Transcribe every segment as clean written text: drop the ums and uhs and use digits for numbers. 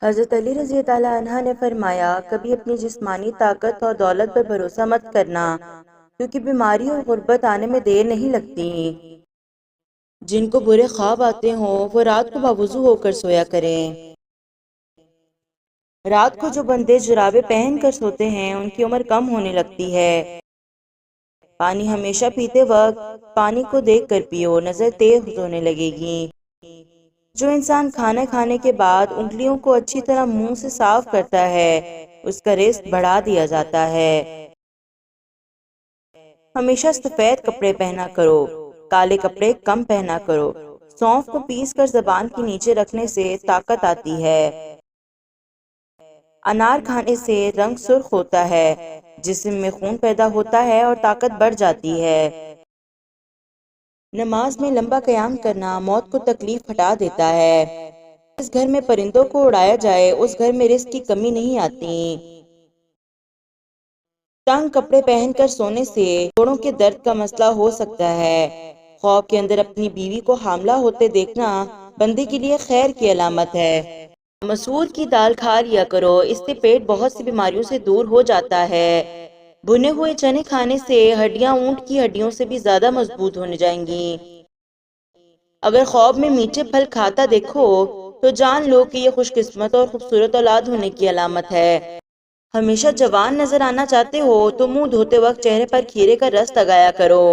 حضرت علی رضی اللہ عنہ نے فرمایا، کبھی اپنی جسمانی طاقت اور دولت پر بھروسہ مت کرنا، کیونکہ بیماری اور غربت آنے میں دیر نہیں لگتی۔ جن کو برے خواب آتے ہوں وہ رات کو باوضو ہو کر سویا کریں۔ رات کو جو بندے جرابیں پہن کر سوتے ہیں ان کی عمر کم ہونے لگتی ہے۔ پانی ہمیشہ پیتے وقت پانی کو دیکھ کر پیو، نظر تیز ہونے لگے گی۔ جو انسان کھانا کھانے کے بعد انگلیوں کو اچھی طرح منہ سے صاف کرتا ہے اس کا رزق بڑھا دیا جاتا ہے۔ ہمیشہ سفید کپڑے پہنا کرو، کالے کپڑے کم پہنا کرو۔ سونف کو پیس کر زبان کے نیچے رکھنے سے طاقت آتی ہے۔ انار کھانے سے رنگ سرخ ہوتا ہے، جسم میں خون پیدا ہوتا ہے اور طاقت بڑھ جاتی ہے۔ نماز میں لمبا قیام کرنا موت کو تکلیف ہٹا دیتا ہے۔ جس گھر میں پرندوں کو اڑایا جائے اس گھر میں رزق کی کمی نہیں آتی۔ تنگ کپڑے پہن کر سونے سے جوڑوں کے درد کا مسئلہ ہو سکتا ہے۔ خواب کے اندر اپنی بیوی کو حاملہ ہوتے دیکھنا بندے کے لیے خیر کی علامت ہے۔ مسور کی دال کھا لیا کرو، اس سے پیٹ بہت سی بیماریوں سے دور ہو جاتا ہے۔ بھنے ہوئے چنے کھانے سے ہڈیاں اونٹ کی ہڈیوں سے بھی زیادہ مضبوط ہونے جائیں گی۔ اگر خواب میں میٹھے پھل کھاتا دیکھو تو جان لو کہ یہ خوش قسمت اور خوبصورت اولاد ہونے کی علامت ہے۔ ہمیشہ جوان نظر آنا چاہتے ہو تو منہ دھوتے وقت چہرے پر کھیرے کا رس لگایا کرو۔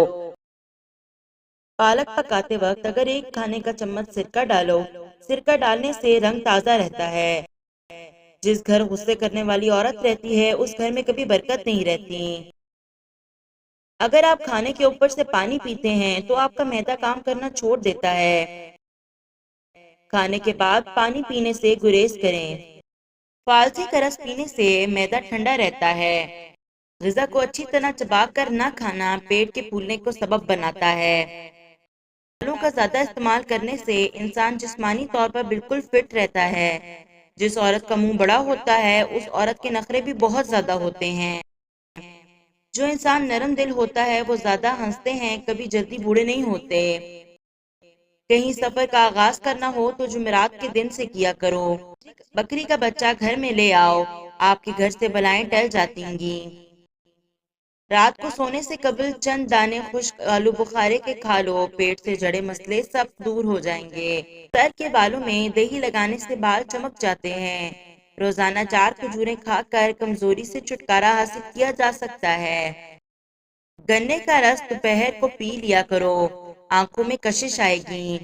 پالک پکاتے وقت اگر ایک کھانے کا چمچ سرکہ ڈالو، سرکہ ڈالنے سے رنگ تازہ رہتا ہے۔ جس گھر غصے کرنے والی عورت رہتی ہے اس گھر میں کبھی برکت نہیں رہتی۔ اگر آپ کھانے کے اوپر سے پانی پیتے ہیں تو آپ کا معدہ کام کرنا چھوڑ دیتا ہے۔ کھانے کے بعد پانی پینے سے گریز کریں۔ فالسی کا رس پینے سے معدہ ٹھنڈا رہتا ہے۔ غذا کو اچھی طرح چبا کر نہ کھانا پیٹ کے پھولنے کو سبب بناتا ہے۔ پھلوں کا زیادہ استعمال کرنے سے انسان جسمانی طور پر بالکل فٹ رہتا ہے۔ جس عورت کا منہ بڑا ہوتا ہے اس عورت کے نخرے بھی بہت زیادہ ہوتے ہیں۔ جو انسان نرم دل ہوتا ہے وہ زیادہ ہنستے ہیں، کبھی جلدی بوڑھے نہیں ہوتے۔ کہیں سفر کا آغاز کرنا ہو تو جمعرات کے دن سے کیا کرو۔ بکری کا بچہ گھر میں لے آؤ، آپ کے گھر سے بلائیں ٹل جاتی گی۔ رات کو سونے سے قبل چند دانے خشک آلو بخارے کے کھا لو، پیٹ سے جڑے مسئلے سب دور ہو جائیں گے۔ سر کے بالوں میں دہی لگانے سے بال چمک جاتے ہیں۔ روزانہ 4 کھجوریں کھا کر کمزوری سے چھٹکارا حاصل کیا جا سکتا ہے۔ گنے کا رس دوپہر کو پی لیا کرو، آنکھوں میں کشش آئے گی۔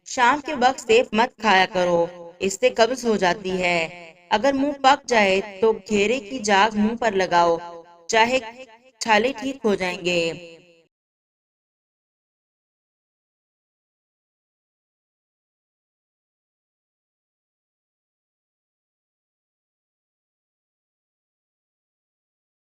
شام کے وقت سیب مت کھایا کرو، اس سے قبض ہو جاتی ہے۔ اگر منہ پک جائے تو گھیرے کی جاگ منہ پر لگاؤ، چاہے چھالے ٹھیک ہو جائیں گے۔